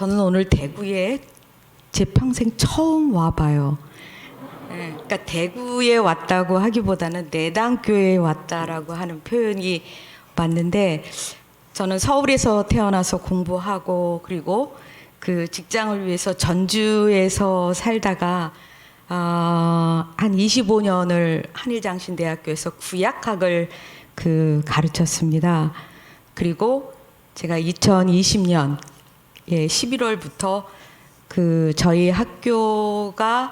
저는 오늘 대구에 제 평생 처음 와봐요. 그러니까 대구에 왔다고 하기보다는 내당교회에 왔다라고 하는 표현이 맞는데, 저는 서울에서 태어나서 공부하고 그리고 그 직장을 위해서 전주에서 살다가 한 25년을 한일장신대학교에서 구약학을 가르쳤습니다. 그리고 제가 2020년 11월부터 저희 학교가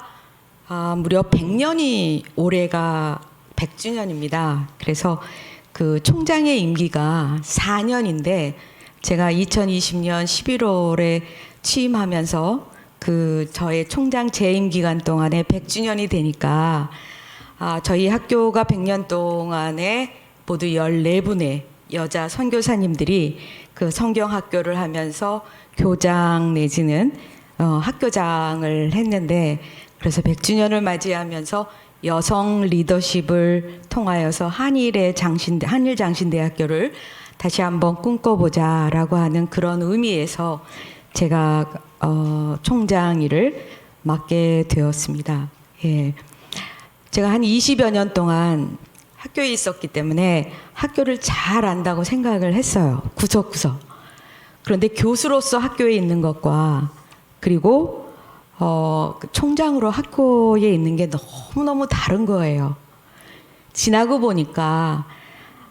무려 100년이 올해가 100주년입니다. 그래서 그 총장의 임기가 4년인데 제가 2020년 11월에 취임하면서 저의 총장 재임 기간 동안에 100주년이 되니까 저희 학교가 100년 동안에 모두 14분의 여자 선교사님들이 그 성경 학교를 하면서 교장 내지는 학교장을 했는데, 그래서 100주년을 맞이하면서 여성 리더십을 통하여서 한일장신대학교를 다시 한번 꿈꿔보자라고 하는 그런 의미에서 제가 총장 일을 맡게 되었습니다. 예. 제가 한 20여 년 동안 학교에 있었기 때문에 학교를 잘 안다고 생각을 했어요. 구석구석. 그런데 교수로서 학교에 있는 것과 그리고 총장으로 학교에 있는 게 너무너무 다른 거예요. 지나고 보니까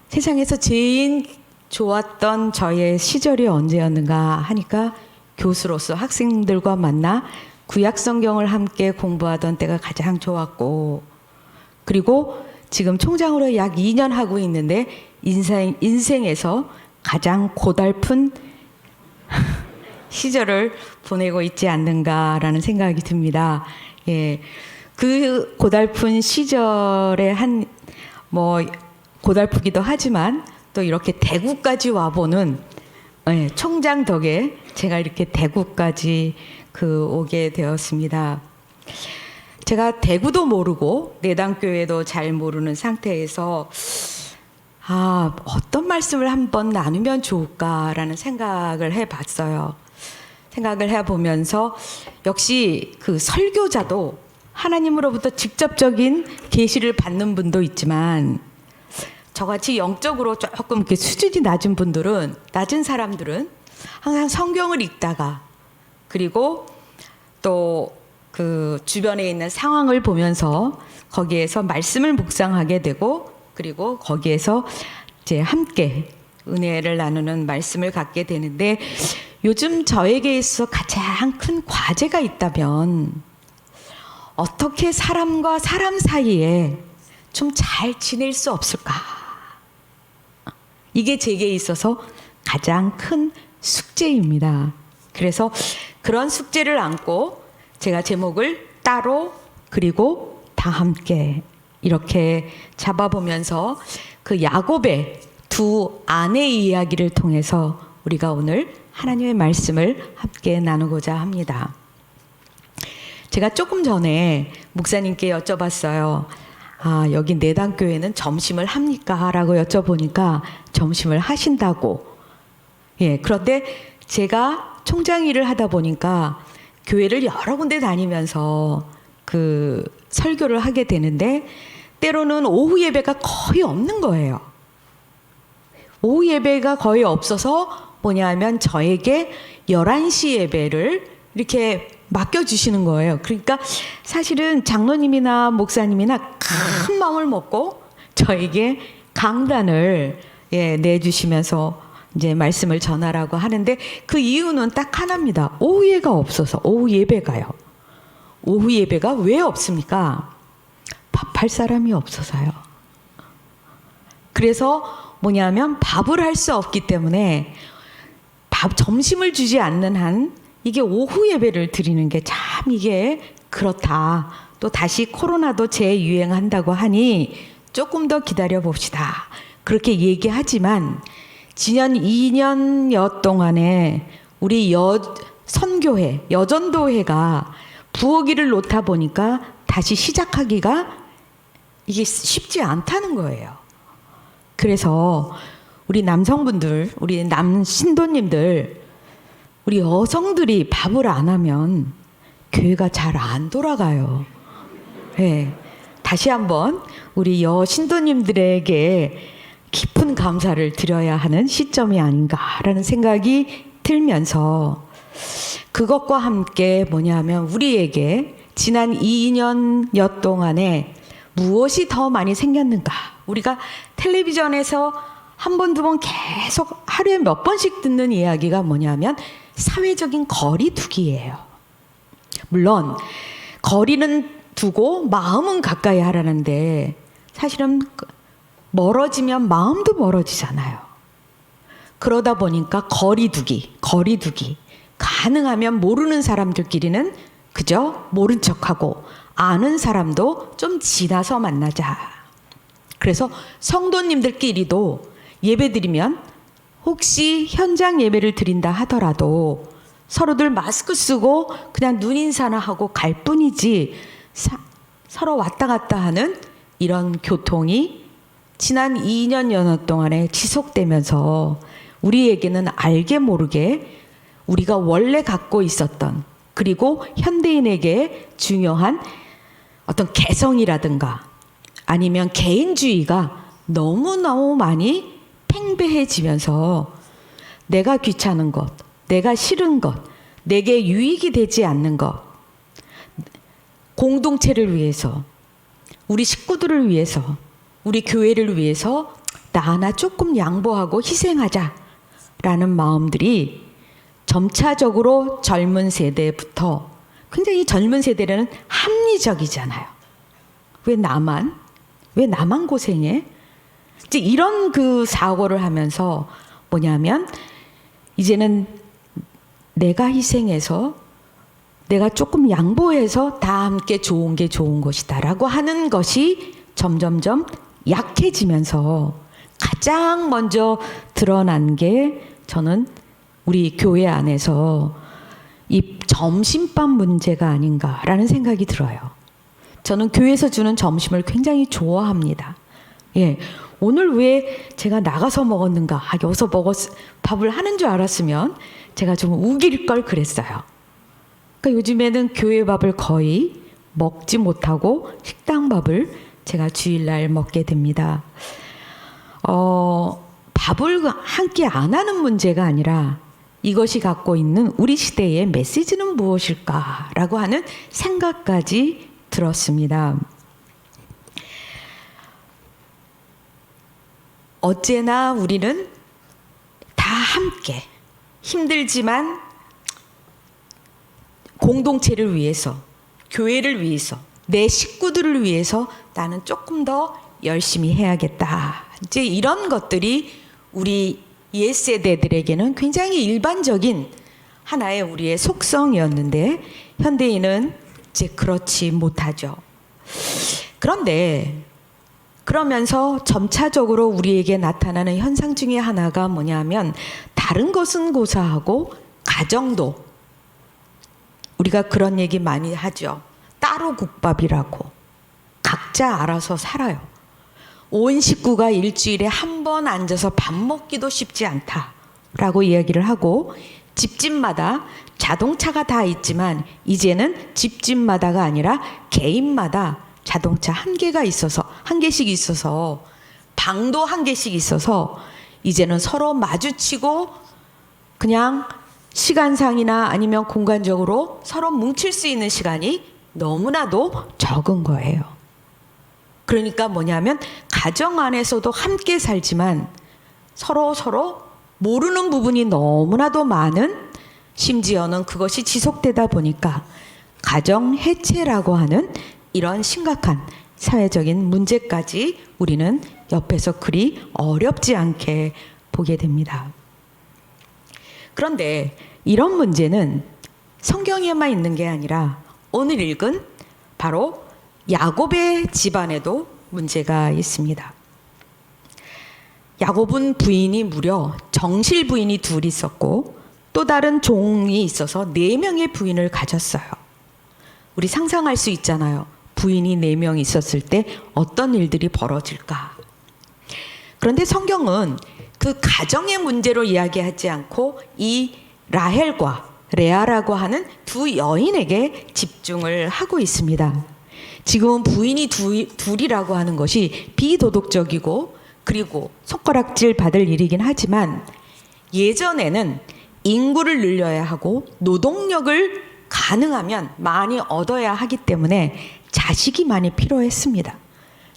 세상에서 제일 좋았던 저의 시절이 언제였는가 하니까 교수로서 학생들과 만나 구약 성경을 함께 공부하던 때가 가장 좋았고, 그리고 지금 총장으로 약 2년 하고 있는데 인생에서 가장 고달픈 시절을 보내고 있지 않는가라는 생각이 듭니다. 예, 그 고달픈 시절에 고달프기도 하지만 또 이렇게 대구까지 와보는 총장 덕에 제가 이렇게 대구까지 오게 되었습니다. 제가 대구도 모르고 내당교회도 잘 모르는 상태에서 어떤 말씀을 한번 나누면 좋을까라는 생각을 해봤어요. 생각을 해보면서 역시 설교자도 하나님으로부터 직접적인 계시를 받는 분도 있지만, 저같이 영적으로 조금 이렇게 수준이 낮은 사람들은 항상 성경을 읽다가 그리고 또 주변에 있는 상황을 보면서 거기에서 말씀을 묵상하게 되고, 그리고 거기에서 이제 함께 은혜를 나누는 말씀을 갖게 되는데, 요즘 저에게 있어서 가장 큰 과제가 있다면 어떻게 사람과 사람 사이에 좀 잘 지낼 수 없을까? 이게 제게 있어서 가장 큰 숙제입니다. 그래서 그런 숙제를 안고 제가 제목을 따로 그리고 다 함께 이렇게 잡아보면서 야곱의 두 아내의 이야기를 통해서 우리가 오늘 하나님의 말씀을 함께 나누고자 합니다. 제가 조금 전에 목사님께 여쭤봤어요. 여기 내당교회는 점심을 합니까? 라고 여쭤보니까 점심을 하신다고. 예, 그런데 제가 총장 일을 하다 보니까 교회를 여러 군데 다니면서 설교를 하게 되는데, 때로는 오후 예배가 거의 없는 거예요. 오후 예배가 거의 없어서 뭐냐면 저에게 11시 예배를 이렇게 맡겨주시는 거예요. 그러니까 사실은 장로님이나 목사님이나 큰 마음을 먹고 저에게 강단을 내주시면서 이제 말씀을 전하라고 하는데, 그 이유는 딱 하나입니다. 오후 예배가 없어서. 오후 예배가요. 오후 예배가 왜 없습니까? 밥할 사람이 없어서요. 그래서 뭐냐면 밥을 할 수 없기 때문에 점심을 주지 않는 한 이게 오후 예배를 드리는 게 참 이게 그렇다. 또 다시 코로나도 재유행한다고 하니 조금 더 기다려 봅시다. 그렇게 얘기하지만 지난 2년여 동안에 우리 선교회, 여전도회가 부엌일을 놓다 보니까 다시 시작하기가 이게 쉽지 않다는 거예요. 그래서 우리 남성분들, 우리 남신도님들 우리 여성들이 밥을 안 하면 교회가 잘 안 돌아가요. 네. 다시 한번 우리 여신도님들에게 깊은 감사를 드려야 하는 시점이 아닌가라는 생각이 들면서 그것과 함께 뭐냐면 우리에게 지난 2년여 동안에 무엇이 더 많이 생겼는가? 우리가 텔레비전에서 한 번, 두 번 계속 하루에 몇 번씩 듣는 이야기가 뭐냐면 사회적인 거리 두기예요. 물론 거리는 두고 마음은 가까이 하라는데 사실은 멀어지면 마음도 멀어지잖아요. 그러다 보니까 거리 두기. 가능하면 모르는 사람들끼리는 그저 모른 척하고 아는 사람도 좀 지나서 만나자. 그래서 성도님들끼리도 예배드리면 혹시 현장 예배를 드린다 하더라도 서로들 마스크 쓰고 그냥 눈인사나 하고 갈 뿐이지 서로 왔다 갔다 하는 이런 교통이 지난 2년 연어 동안에 지속되면서 우리에게는 알게 모르게 우리가 원래 갖고 있었던 그리고 현대인에게 중요한 어떤 개성이라든가 아니면 개인주의가 너무너무 많이 팽배해지면서 내가 귀찮은 것, 내가 싫은 것, 내게 유익이 되지 않는 것, 공동체를 위해서, 우리 식구들을 위해서, 우리 교회를 위해서 나 하나 조금 양보하고 희생하자라는 마음들이 점차적으로 젊은 세대부터 굉장히 젊은 세대는 합리적이잖아요. 왜 나만 고생해? 이제 이런 그 사고를 하면서 뭐냐면 이제는 내가 희생해서 내가 조금 양보해서 다 함께 좋은 게 좋은 것이다라고 하는 것이 점점점 약해지면서 가장 먼저 드러난 게 저는 우리 교회 안에서 이 점심밥 문제가 아닌가라는 생각이 들어요. 저는 교회에서 주는 점심을 굉장히 좋아합니다. 예, 오늘 왜 제가 나가서 먹었는가? 여기서 밥을 하는 줄 알았으면 제가 좀 우길 걸 그랬어요. 그러니까 요즘에는 교회 밥을 거의 먹지 못하고 식당 밥을 제가 주일날 먹게 됩니다. 밥을 함께 안 하는 문제가 아니라 이것이 갖고 있는 우리 시대의 메시지는 무엇일까라고 하는 생각까지 들었습니다. 어째나 우리는 다 함께 힘들지만 공동체를 위해서, 교회를 위해서, 내 식구들을 위해서 나는 조금 더 열심히 해야겠다. 이제 이런 것들이 우리 옛세대들에게는 굉장히 일반적인 하나의 우리의 속성이었는데 현대인은 이제 그렇지 못하죠. 그런데 그러면서 점차적으로 우리에게 나타나는 현상 중에 하나가 뭐냐면 다른 것은 고사하고 가정도 우리가 그런 얘기 많이 하죠. 따로 국밥이라고. 각자 알아서 살아요. 온 식구가 일주일에 한 번 앉아서 밥 먹기도 쉽지 않다라고 이야기를 하고 집집마다 자동차가 다 있지만 이제는 집집마다가 아니라 개인마다 자동차 한 개씩 있어서 방도 한 개씩 있어서 이제는 서로 마주치고 그냥 시간상이나 아니면 공간적으로 서로 뭉칠 수 있는 시간이 너무나도 적은 거예요. 그러니까 뭐냐면 가정 안에서도 함께 살지만 서로 모르는 부분이 너무나도 많은 심지어는 그것이 지속되다 보니까 가정 해체라고 하는 이런 심각한 사회적인 문제까지 우리는 옆에서 그리 어렵지 않게 보게 됩니다. 그런데 이런 문제는 성경에만 있는 게 아니라 오늘 읽은 바로 야곱의 집안에도 문제가 있습니다. 야곱은 부인이 무려 정실 부인이 둘 있었고 또 다른 종이 있어서 4명의 부인을 가졌어요. 우리 상상할 수 있잖아요. 부인이 4명 있었을 때 어떤 일들이 벌어질까. 그런데 성경은 그 가정의 문제로 이야기하지 않고 이 라헬과 레아라고 하는 두 여인에게 집중을 하고 있습니다. 지금은 부인이 둘이라고 하는 것이 비도덕적이고 그리고 손가락질 받을 일이긴 하지만 예전에는 인구를 늘려야 하고 노동력을 가능하면 많이 얻어야 하기 때문에 자식이 많이 필요했습니다.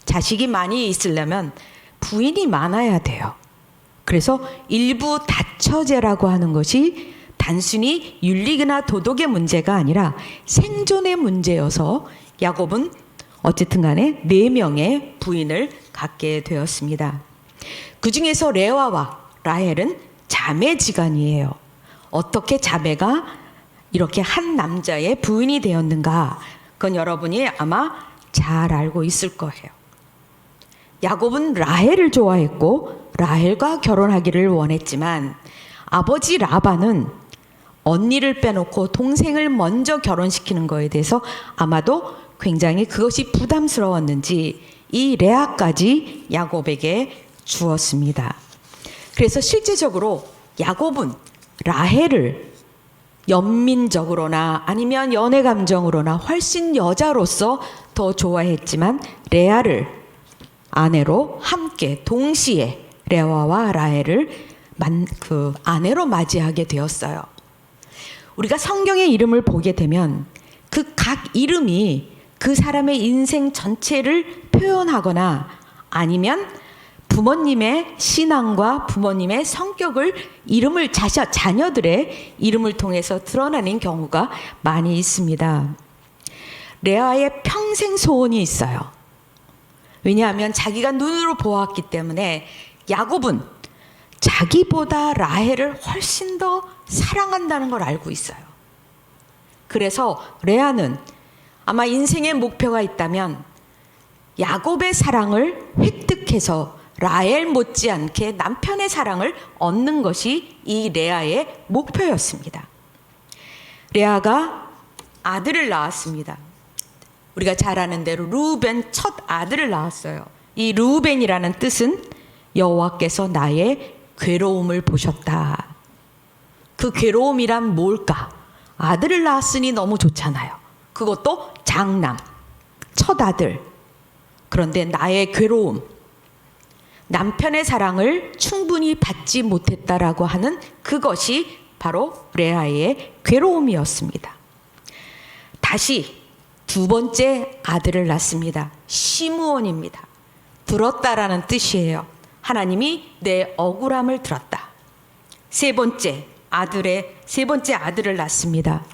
자식이 많이 있으려면 부인이 많아야 돼요. 그래서 일부 다처제라고 하는 것이 단순히 윤리나 도덕의 문제가 아니라 생존의 문제여서 야곱은 어쨌든 간에 4명의 부인을 갖게 되었습니다. 그 중에서 레아와 라헬은 자매지간이에요. 어떻게 자매가 이렇게 한 남자의 부인이 되었는가? 그건 여러분이 아마 잘 알고 있을 거예요. 야곱은 라헬을 좋아했고 라헬과 결혼하기를 원했지만 아버지 라반은 언니를 빼놓고 동생을 먼저 결혼시키는 거에 대해서 아마도 굉장히 그것이 부담스러웠는지 이 레아까지 야곱에게 주었습니다. 그래서 실제적으로 야곱은 라헬을 연민적으로나 아니면 연애 감정으로나 훨씬 여자로서 더 좋아했지만 레아를 아내로 함께 동시에 레아와 라헬을 아내로 맞이하게 되었어요. 우리가 성경의 이름을 보게 되면 그 각 이름이 그 사람의 인생 전체를 표현하거나 아니면 부모님의 신앙과 부모님의 성격을 이름을 자녀들의 이름을 통해서 드러나는 경우가 많이 있습니다. 레아의 평생 소원이 있어요. 왜냐하면 자기가 눈으로 보았기 때문에 야곱은 자기보다 라헬을 훨씬 더 사랑한다는 걸 알고 있어요. 그래서 레아는 아마 인생의 목표가 있다면 야곱의 사랑을 획득해서 라헬 못지않게 남편의 사랑을 얻는 것이 이 레아의 목표였습니다. 레아가 아들을 낳았습니다. 우리가 잘 아는 대로 르우벤 첫 아들을 낳았어요. 이 르우벤이라는 뜻은 여호와께서 나의 괴로움을 보셨다. 그 괴로움이란 뭘까? 아들을 낳았으니 너무 좋잖아요. 그것도 장남, 첫 아들. 그런데 나의 괴로움, 남편의 사랑을 충분히 받지 못했다라고 하는 그것이 바로 레아의 괴로움이었습니다. 다시 두 번째 아들을 낳습니다. 시므온입니다. 들었다라는 뜻이에요. 하나님이 내 억울함을 들었다. 세 번째 아들을 낳습니다.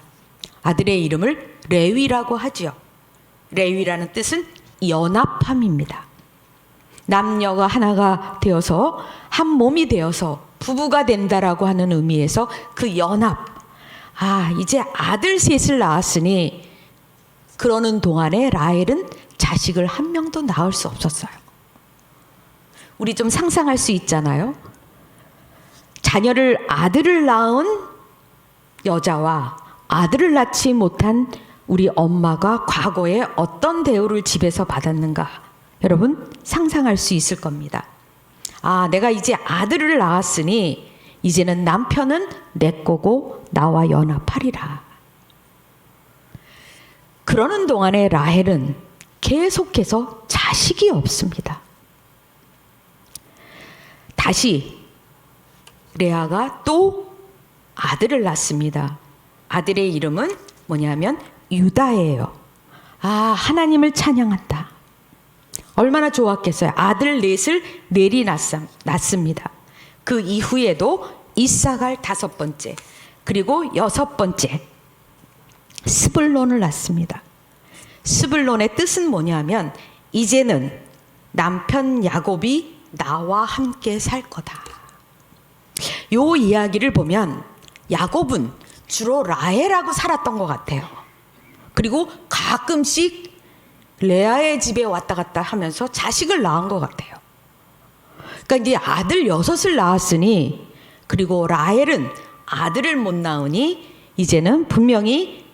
아들의 이름을 레위라고 하지요. 레위라는 뜻은 연합함입니다. 남녀가 하나가 되어서 한 몸이 되어서 부부가 된다라고 하는 의미에서 그 연합. 이제 아들 셋을 낳았으니 그러는 동안에 라헬은 자식을 한 명도 낳을 수 없었어요. 우리 좀 상상할 수 있잖아요. 아들을 낳은 여자와 아들을 낳지 못한 우리 엄마가 과거에 어떤 대우를 집에서 받았는가 여러분 상상할 수 있을 겁니다. 내가 이제 아들을 낳았으니 이제는 남편은 내 거고 나와 연합하리라. 그러는 동안에 라헬은 계속해서 자식이 없습니다. 다시 레아가 또 아들을 낳습니다. 아들의 이름은 뭐냐면 유다예요. 하나님을 찬양한다. 얼마나 좋았겠어요. 아들 넷을 넷이 낳습니다. 그 이후에도 이사갈 5번째 그리고 6번째 스불론을 낳습니다. 스불론의 뜻은 뭐냐면 이제는 남편 야곱이 나와 함께 살 거다. 요 이야기를 보면 야곱은 주로 라헬하고 살았던 것 같아요. 그리고 가끔씩 레아의 집에 왔다 갔다 하면서 자식을 낳은 것 같아요. 그러니까 이제 아들 6을 낳았으니 그리고 라헬은 아들을 못 낳으니 이제는 분명히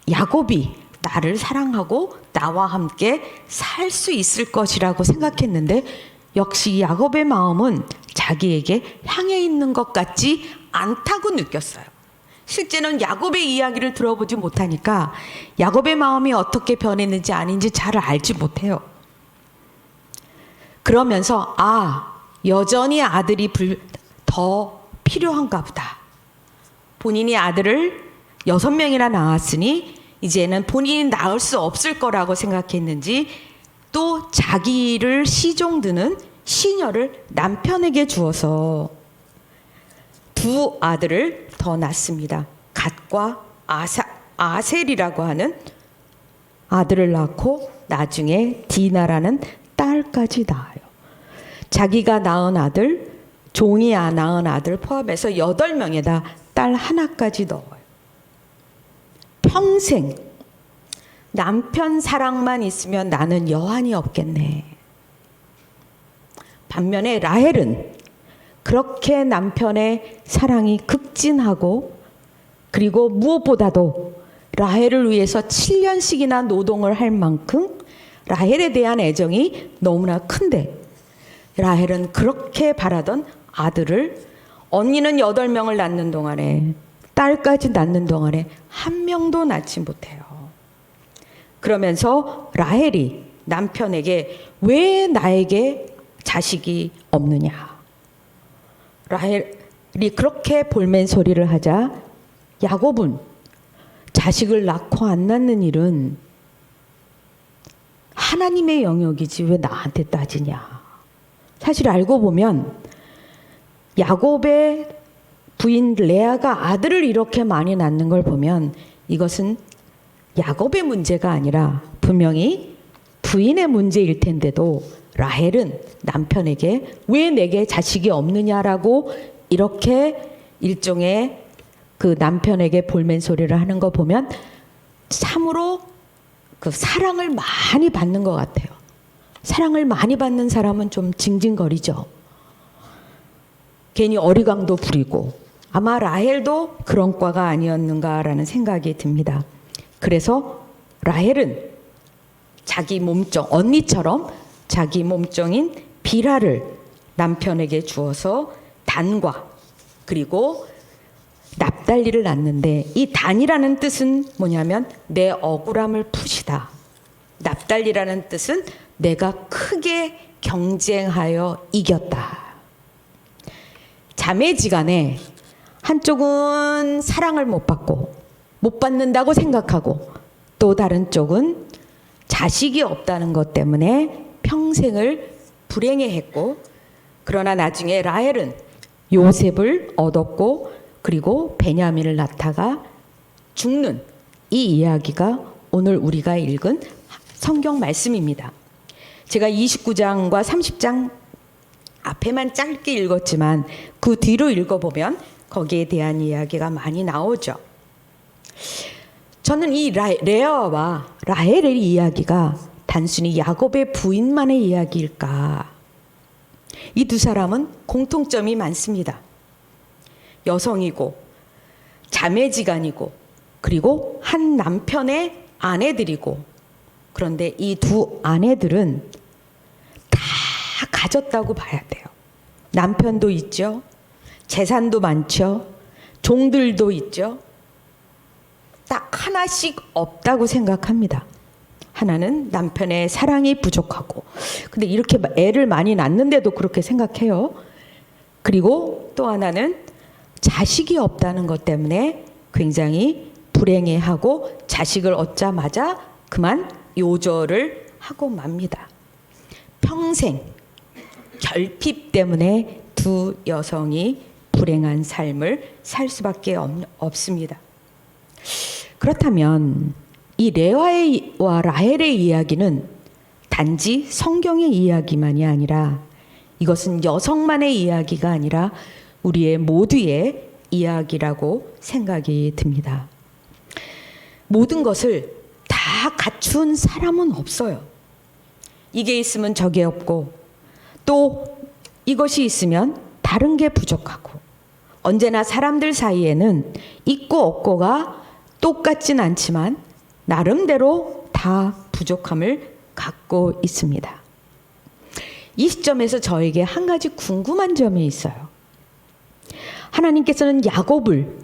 야곱이 나를 사랑하고 나와 함께 살 수 있을 것이라고 생각했는데 역시 야곱의 마음은 자기에게 향해 있는 것 같지 않다고 느꼈어요. 실제는 야곱의 이야기를 들어보지 못하니까 야곱의 마음이 어떻게 변했는지 아닌지 잘 알지 못해요. 그러면서 여전히 아들이 더 필요한가 보다. 본인이 아들을 6명이나 낳았으니 이제는 본인이 낳을 수 없을 거라고 생각했는지 또 자기를 시종드는 시녀를 남편에게 주어서 2 아들을 더 낳습니다. 갓과 아셀이라고 하는 아들을 낳고 나중에 디나라는 딸까지 낳아요. 자기가 낳은 아들, 종이 낳은 아들 포함해서 8명에다 딸 하나까지 넣어요. 평생 남편 사랑만 있으면 나는 여한이 없겠네. 반면에 라헬은 그렇게 남편의 사랑이 극진하고 그리고 무엇보다도 라헬을 위해서 7년씩이나 노동을 할 만큼 라헬에 대한 애정이 너무나 큰데 라헬은 그렇게 바라던 아들을 언니는 8명을 낳는 동안에 딸까지 낳는 동안에 1명도 낳지 못해요. 그러면서 라헬이 남편에게 왜 나에게 자식이 없느냐. 라헬이 그렇게 볼멘 소리를 하자 야곱은 자식을 낳고 안 낳는 일은 하나님의 영역이지 왜 나한테 따지냐. 사실 알고 보면 야곱의 부인 레아가 아들을 이렇게 많이 낳는 걸 보면 이것은 야곱의 문제가 아니라 분명히 부인의 문제일 텐데도 라헬은 남편에게 왜 내게 자식이 없느냐라고 이렇게 일종의 그 남편에게 볼멘 소리를 하는 거 보면 참으로 그 사랑을 많이 받는 것 같아요. 사랑을 많이 받는 사람은 좀 징징거리죠. 괜히 어리광도 부리고 아마 라헬도 그런 과가 아니었는가라는 생각이 듭니다. 그래서 라헬은 자기 몸종, 언니처럼 자기 몸종인 비라를 남편에게 주어서 단과 그리고 납달리를 낳는데 이 단이라는 뜻은 뭐냐면 내 억울함을 푸시다. 납달리라는 뜻은 내가 크게 경쟁하여 이겼다. 자매지간에 한쪽은 사랑을 못 받고 못 받는다고 생각하고 또 다른 쪽은 자식이 없다는 것 때문에 평생을 불행해했고 그러나 나중에 라헬은 요셉을 얻었고 그리고 베냐민을 낳다가 죽는 이 이야기가 오늘 우리가 읽은 성경 말씀입니다. 제가 29장과 30장 앞에만 짧게 읽었지만 그 뒤로 읽어보면 거기에 대한 이야기가 많이 나오죠. 저는 이 레아와 라헬의 이야기가 단순히 야곱의 부인만의 이야기일까? 이 2사람은 공통점이 많습니다. 여성이고 자매지간이고 그리고 한 남편의 아내들이고 그런데 이 2 아내들은 다 가졌다고 봐야 돼요. 남편도 있죠. 재산도 많죠. 종들도 있죠. 딱 하나씩 없다고 생각합니다. 하나는 남편의 사랑이 부족하고 근데 이렇게 애를 많이 낳는데도 그렇게 생각해요. 그리고 또 하나는 자식이 없다는 것 때문에 굉장히 불행해하고 자식을 얻자마자 그만 요절을 하고 맙니다. 평생 결핍 때문에 2 여성이 불행한 삶을 살 수밖에 없습니다. 그렇다면 이 레아와 라헬의 이야기는 단지 성경의 이야기만이 아니라 이것은 여성만의 이야기가 아니라 우리의 모두의 이야기라고 생각이 듭니다. 모든 것을 다 갖춘 사람은 없어요. 이게 있으면 저게 없고 또 이것이 있으면 다른 게 부족하고 언제나 사람들 사이에는 있고 없고가 똑같진 않지만 나름대로 다 부족함을 갖고 있습니다. 이 시점에서 저에게 한 가지 궁금한 점이 있어요. 하나님께서는 야곱을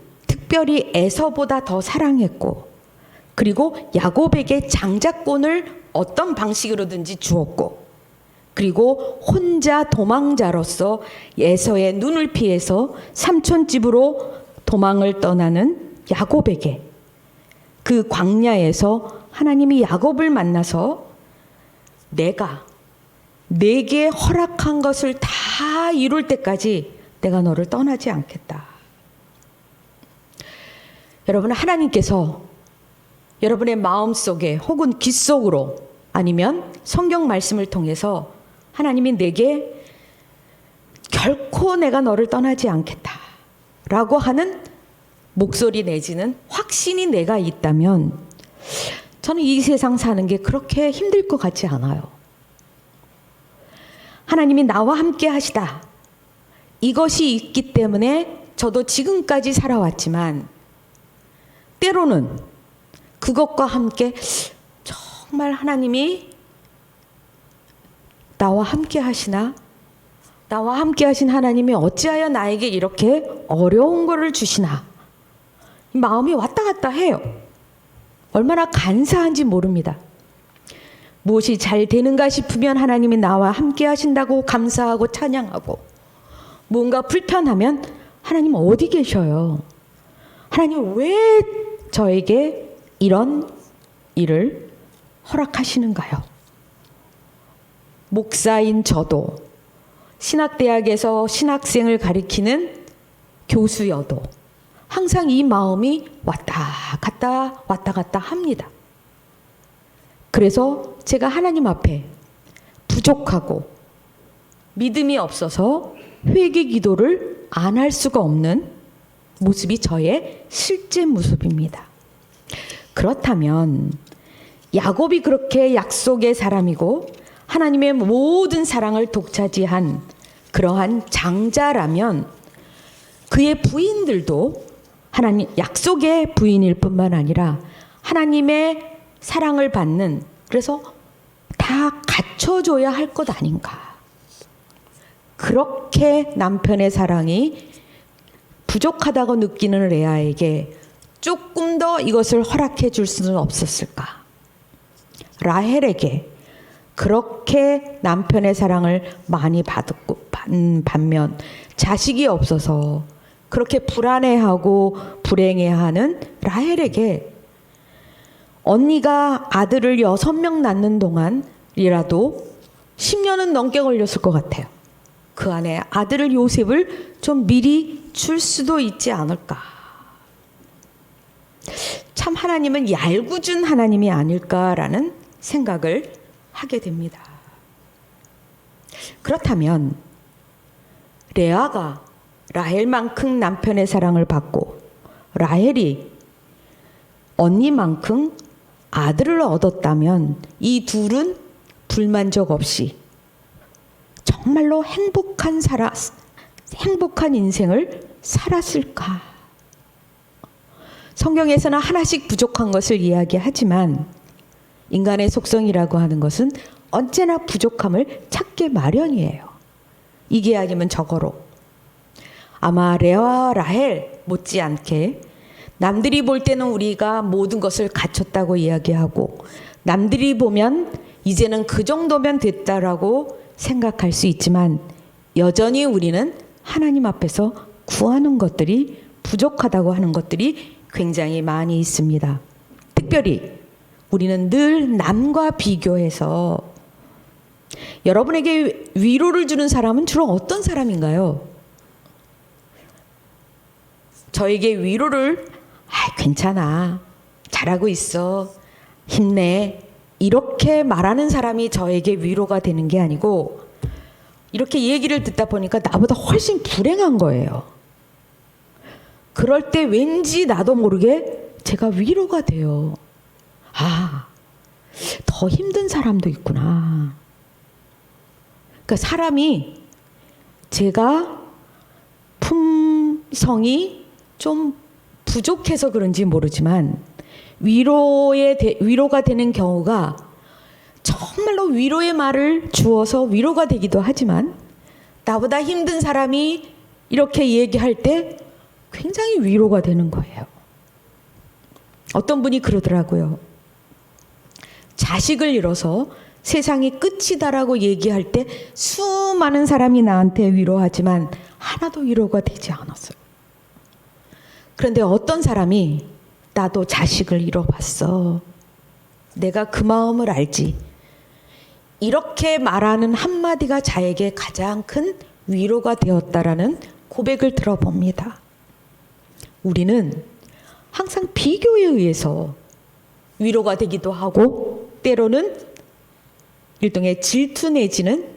특별히 에서보다 더 사랑했고, 그리고 야곱에게 장자권을 어떤 방식으로든지 주었고, 그리고 혼자 도망자로서 에서의 눈을 피해서 삼촌 집으로 도망을 떠나는 야곱에게, 그 광야에서 하나님이 야곱을 만나서 내게 허락한 것을 다 이룰 때까지 내가 너를 떠나지 않겠다. 여러분, 하나님께서 여러분의 마음속에 혹은 귀 속으로 아니면 성경 말씀을 통해서 하나님이 내게 결코 내가 너를 떠나지 않겠다 라고 하는 목소리 내지는 확신이 내가 있다면 저는 이 세상 사는 게 그렇게 힘들 것 같지 않아요. 하나님이 나와 함께 하시다, 이것이 있기 때문에 저도 지금까지 살아왔지만, 때로는 그것과 함께 정말 하나님이 나와 함께 하시나? 나와 함께 하신 하나님이 어찌하여 나에게 이렇게 어려운 거를 주시나? 마음이 왔다 갔다 해요. 얼마나 간사한지 모릅니다. 무엇이 잘 되는가 싶으면 하나님이 나와 함께 하신다고 감사하고 찬양하고, 뭔가 불편하면 하나님 어디 계셔요? 하나님 왜 저에게 이런 일을 허락하시는가요? 목사인 저도, 신학대학에서 신학생을 가리키는 교수여도 항상 이 마음이 왔다 갔다 합니다. 그래서 제가 하나님 앞에 부족하고 믿음이 없어서 회개 기도를 안 할 수가 없는 모습이 저의 실제 모습입니다. 그렇다면 야곱이 그렇게 약속의 사람이고 하나님의 모든 사랑을 독차지한 그러한 장자라면 그의 부인들도 하나님 약속의 부인일 뿐만 아니라 하나님의 사랑을 받는, 그래서 다 갖춰줘야 할 것 아닌가. 그렇게 남편의 사랑이 부족하다고 느끼는 레아에게 조금 더 이것을 허락해 줄 수는 없었을까? 라헬에게 그렇게 남편의 사랑을 많이 받았고 반면 자식이 없어서 그렇게 불안해하고 불행해하는 라헬에게 언니가 아들을 6명 낳는 동안이라도 10년은 넘게 걸렸을 것 같아요. 그 안에 아들을 요셉을 좀 미리 줄 수도 있지 않을까. 참 하나님은 얄궂은 하나님이 아닐까라는 생각을 하게 됩니다. 그렇다면 레아가 라헬만큼 남편의 사랑을 받고 라헬이 언니만큼 아들을 얻었다면 이 둘은 불만족 없이 정말로 행복한 인생을 살았을까? 성경에서는 하나씩 부족한 것을 이야기하지만 인간의 속성이라고 하는 것은 언제나 부족함을 찾게 마련이에요. 이게 아니면 저거로. 아마 레아와 라헬 못지않게 남들이 볼 때는 우리가 모든 것을 갖췄다고 이야기하고 남들이 보면 이제는 그 정도면 됐다라고 생각할 수 있지만 여전히 우리는 하나님 앞에서 구하는 것들이 부족하다고 하는 것들이 굉장히 많이 있습니다. 특별히 우리는 늘 남과 비교해서, 여러분에게 위로를 주는 사람은 주로 어떤 사람인가요? 저에게 위로를 괜찮아, 잘하고 있어, 힘내, 이렇게 말하는 사람이 저에게 위로가 되는 게 아니고 이렇게 얘기를 듣다 보니까 나보다 훨씬 불행한 거예요. 그럴 때 왠지 나도 모르게 제가 위로가 돼요. 더 힘든 사람도 있구나. 그러니까 사람이, 제가 품성이 좀 부족해서 그런지 모르지만 위로가 되는 경우가 정말로 위로의 말을 주어서 위로가 되기도 하지만 나보다 힘든 사람이 이렇게 얘기할 때 굉장히 위로가 되는 거예요. 어떤 분이 그러더라고요. 자식을 잃어서 세상이 끝이다라고 얘기할 때 수많은 사람이 나한테 위로하지만 하나도 위로가 되지 않았어요. 그런데 어떤 사람이 나도 자식을 잃어봤어. 내가 그 마음을 알지. 이렇게 말하는 한마디가 자에게 가장 큰 위로가 되었다라는 고백을 들어봅니다. 우리는 항상 비교에 의해서 위로가 되기도 하고 때로는 일종의 질투 내지는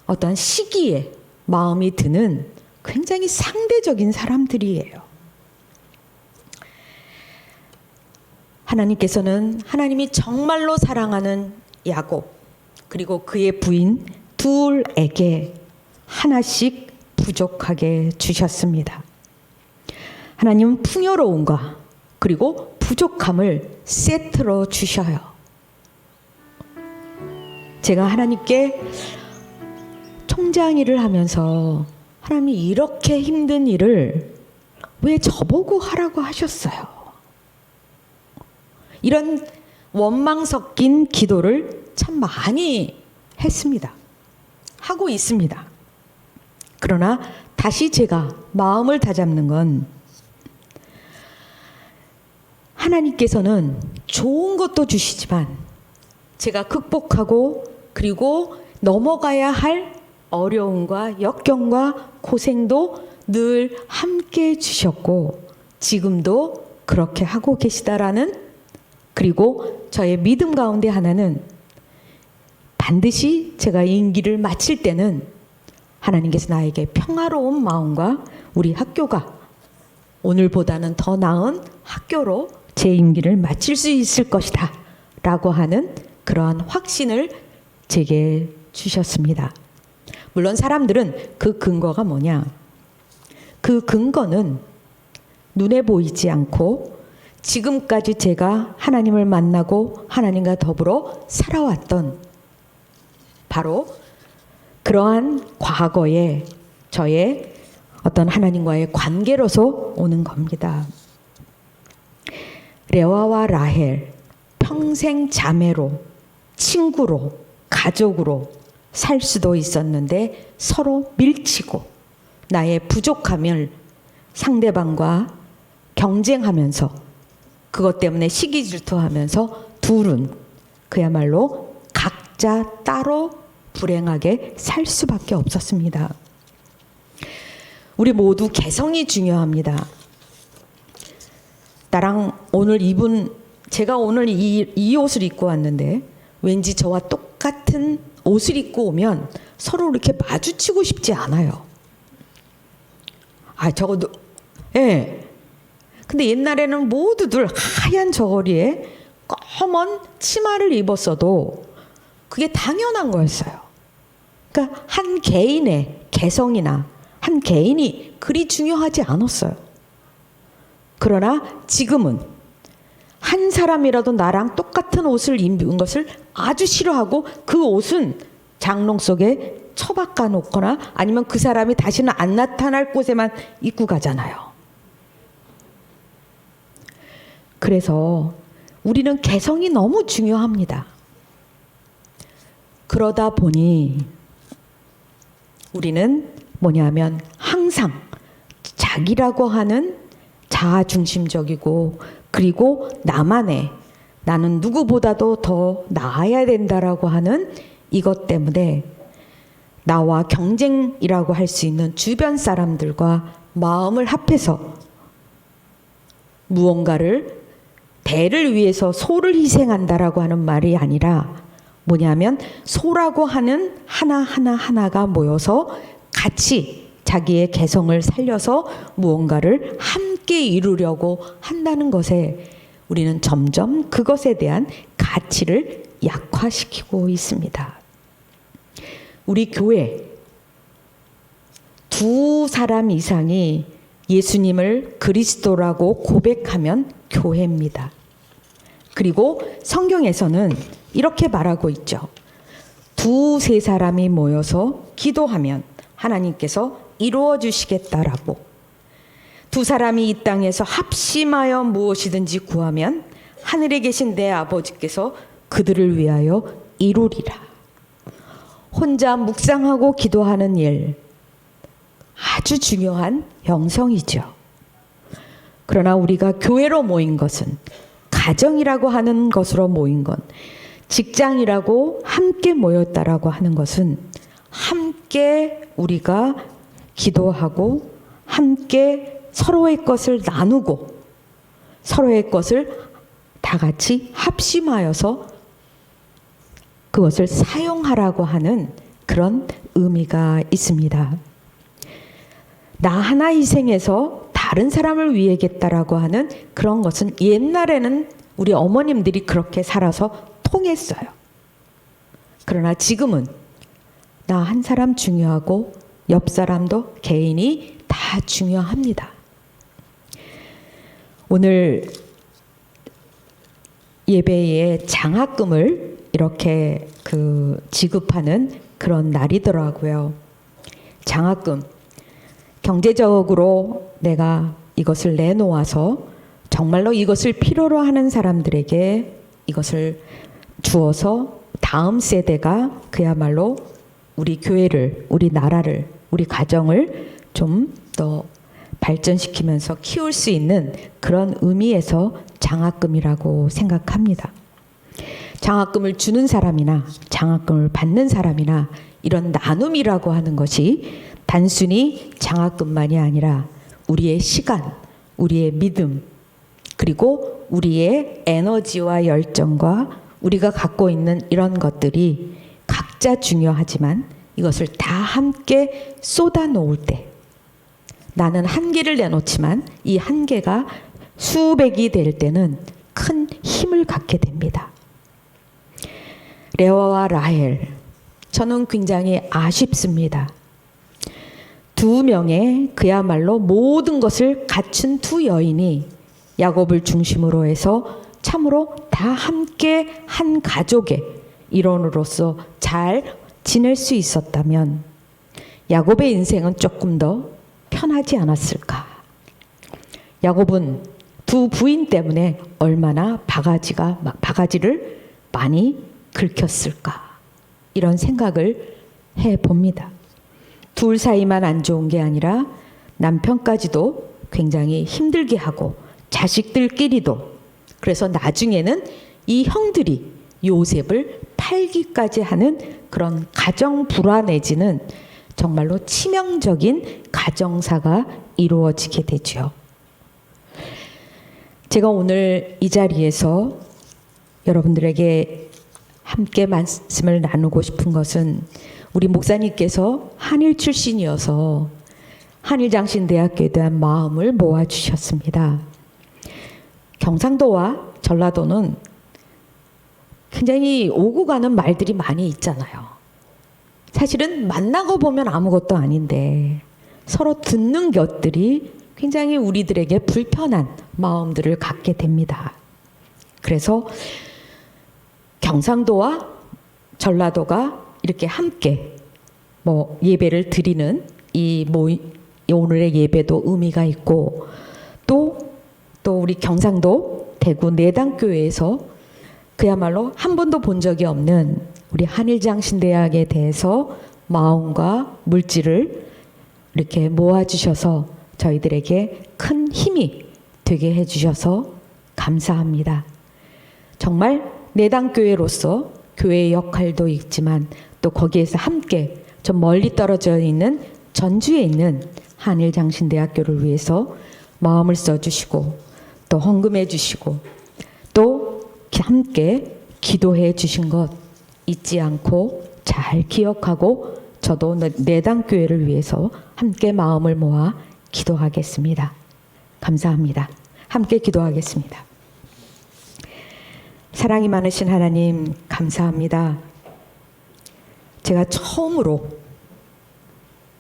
어떤 시기에 마음이 드는 굉장히 상대적인 사람들이에요. 하나님께서는 하나님이 정말로 사랑하는 야곱 그리고 그의 부인 둘에게 하나씩 부족하게 주셨습니다. 하나님은 풍요로움과 그리고 부족함을 세트로 주셔요. 제가 하나님께 총장 일을 하면서 하나님이 이렇게 힘든 일을 왜 저보고 하라고 하셨어요? 이런 원망 섞인 기도를 참 많이 했습니다. 하고 있습니다. 그러나 다시 제가 마음을 다잡는 건 하나님께서는 좋은 것도 주시지만 제가 극복하고 그리고 넘어가야 할 어려움과 역경과 고생도 늘 함께 주셨고 지금도 그렇게 하고 계시다라는 그리고 저의 믿음 가운데 하나는 반드시 제가 임기를 마칠 때는 하나님께서 나에게 평화로운 마음과 우리 학교가 오늘보다는 더 나은 학교로 제 임기를 마칠 수 있을 것이다 라고 하는 그러한 확신을 제게 주셨습니다. 물론 사람들은 그 근거가 뭐냐? 그 근거는 눈에 보이지 않고 지금까지 제가 하나님을 만나고 하나님과 더불어 살아왔던 바로 그러한 과거의 저의 어떤 하나님과의 관계로서 오는 겁니다. 레아와 라헬 평생 자매로 친구로 가족으로 살 수도 있었는데 서로 밀치고 나의 부족함을 상대방과 경쟁하면서 그것 때문에 시기 질투하면서 둘은 그야말로 각자 따로 불행하게 살 수밖에 없었습니다. 우리 모두 개성이 중요합니다. 나랑 오늘 제가 오늘 이 옷을 입고 왔는데 왠지 저와 똑같은 옷을 입고 오면 서로 이렇게 마주치고 싶지 않아요. 저거도, 예. 근데 옛날에는 모두들 하얀 저고리에 검은 치마를 입었어도 그게 당연한 거였어요. 그러니까 한 개인의 개성이나 한 개인이 그리 중요하지 않았어요. 그러나 지금은 한 사람이라도 나랑 똑같은 옷을 입은 것을 아주 싫어하고 그 옷은 장롱 속에 처박아 놓거나 아니면 그 사람이 다시는 안 나타날 곳에만 입고 가잖아요. 그래서 우리는 개성이 너무 중요합니다. 그러다 보니 우리는 뭐냐면 항상 자기라고 하는 자아중심적이고 그리고 나만의 나는 누구보다도 더 나아야 된다라고 하는 이것 때문에 나와 경쟁이라고 할 수 있는 주변 사람들과 마음을 합해서 무언가를 대를 위해서 소를 희생한다라고 하는 말이 아니라 뭐냐면 소라고 하는 하나가 모여서 같이 자기의 개성을 살려서 무언가를 함께 이루려고 한다는 것에 우리는 점점 그것에 대한 가치를 약화시키고 있습니다. 우리 교회 두 사람 이상이 예수님을 그리스도라고 고백하면 교회입니다. 그리고 성경에서는 이렇게 말하고 있죠. 두세 사람이 모여서 기도하면 하나님께서 이루어 주시겠다라고. 두 사람이 이 땅에서 합심하여 무엇이든지 구하면 하늘에 계신 내 아버지께서 그들을 위하여 이루리라. 혼자 묵상하고 기도하는 일, 아주 중요한 형성이죠. 그러나 우리가 교회로 모인 것은, 가정이라고 하는 것으로 모인 건, 직장이라고 함께 모였다라고 하는 것은 함께 우리가 기도하고 함께 서로의 것을 나누고 서로의 것을 다 같이 합심하여서 그것을 사용하라고 하는 그런 의미가 있습니다. 나 하나 희생해서 다른 사람을 위해겠다라고 하는 그런 것은 옛날에는 우리 어머님들이 그렇게 살아서 통했어요. 그러나 지금은 나 한 사람 중요하고 옆 사람도 개인이 다 중요합니다. 오늘 예배에 장학금을 이렇게 지급하는 그런 날이더라고요. 장학금. 경제적으로 내가 이것을 내놓아서 정말로 이것을 필요로 하는 사람들에게 이것을 주어서 다음 세대가 그야말로 우리 교회를, 우리 나라를, 우리 가정을 좀 더 발전시키면서 키울 수 있는 그런 의미에서 장학금이라고 생각합니다. 장학금을 주는 사람이나 장학금을 받는 사람이나 이런 나눔이라고 하는 것이 단순히 장학금만이 아니라 우리의 시간, 우리의 믿음, 그리고 우리의 에너지와 열정과 우리가 갖고 있는 이런 것들이 각자 중요하지만 이것을 다 함께 쏟아 놓을 때, 나는 한 개를 내놓지만 이 한 개가 수백이 될 때는 큰 힘을 갖게 됩니다. 레아와 라헬, 저는 굉장히 아쉽습니다. 두 명의 그야말로 모든 것을 갖춘 두 여인이 야곱을 중심으로 해서 참으로 다 함께 한 가족의 일원으로서 잘 지낼 수 있었다면 야곱의 인생은 조금 더 편하지 않았을까. 야곱은 두 부인 때문에 얼마나 바가지를 많이 긁혔을까. 이런 생각을 해봅니다. 둘 사이만 안 좋은 게 아니라 남편까지도 굉장히 힘들게 하고 자식들끼리도. 그래서 나중에는 이 형들이 요셉을 팔기까지 하는 그런 가정 불화 내지는 정말로 치명적인 가정사가 이루어지게 되죠. 제가 오늘 이 자리에서 여러분들에게 함께 말씀을 나누고 싶은 것은 우리 목사님께서 한일 출신이어서 한일장신대학교에 대한 마음을 모아주셨습니다. 경상도와 전라도는 굉장히 오고 가는 말들이 많이 있잖아요. 사실은 만나고 보면 아무것도 아닌데 서로 듣는 것들이 굉장히 우리들에게 불편한 마음들을 갖게 됩니다. 그래서 경상도와 전라도가 이렇게 함께 예배를 드리는 오늘의 예배도 의미가 있고 또 우리 경상도 대구 내당교회에서 그야말로 한 번도 본 적이 없는 우리 한일장신대학에 대해서 마음과 물질을 이렇게 모아주셔서 저희들에게 큰 힘이 되게 해주셔서 감사합니다. 정말 내당교회로서 교회의 역할도 있지만 또 거기에서 함께 좀 멀리 떨어져 있는 전주에 있는 한일장신대학교를 위해서 마음을 써주시고 또 헌금해 주시고 또 함께 기도해 주신 것 잊지 않고 잘 기억하고 저도 내당교회를 위해서 함께 마음을 모아 기도하겠습니다. 감사합니다. 함께 기도하겠습니다. 사랑이 많으신 하나님 감사합니다. 제가 처음으로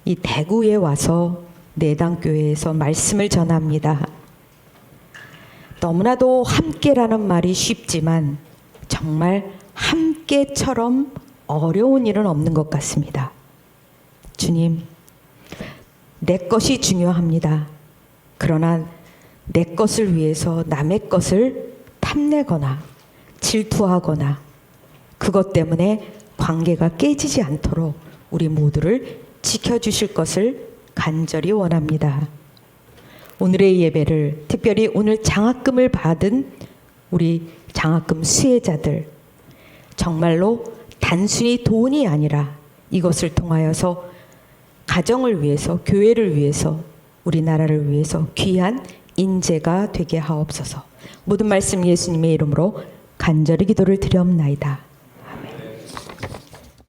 이 대구에 와서 내당교회에서 말씀을 전합니다. 너무나도 함께라는 말이 쉽지만 정말 함께처럼 어려운 일은 없는 것 같습니다. 주님, 내 것이 중요합니다. 그러나 내 것을 위해서 남의 것을 탐내거나 질투하거나 그것 때문에 관계가 깨지지 않도록 우리 모두를 지켜주실 것을 간절히 원합니다. 오늘의 예배를 특별히 오늘 장학금을 받은 우리 장학금 수혜자들, 정말로 단순히 돈이 아니라 이것을 통하여서 가정을 위해서, 교회를 위해서, 우리나라를 위해서 귀한 인재가 되게 하옵소서. 모든 말씀 예수님의 이름으로 간절히 기도를 드려옵나이다.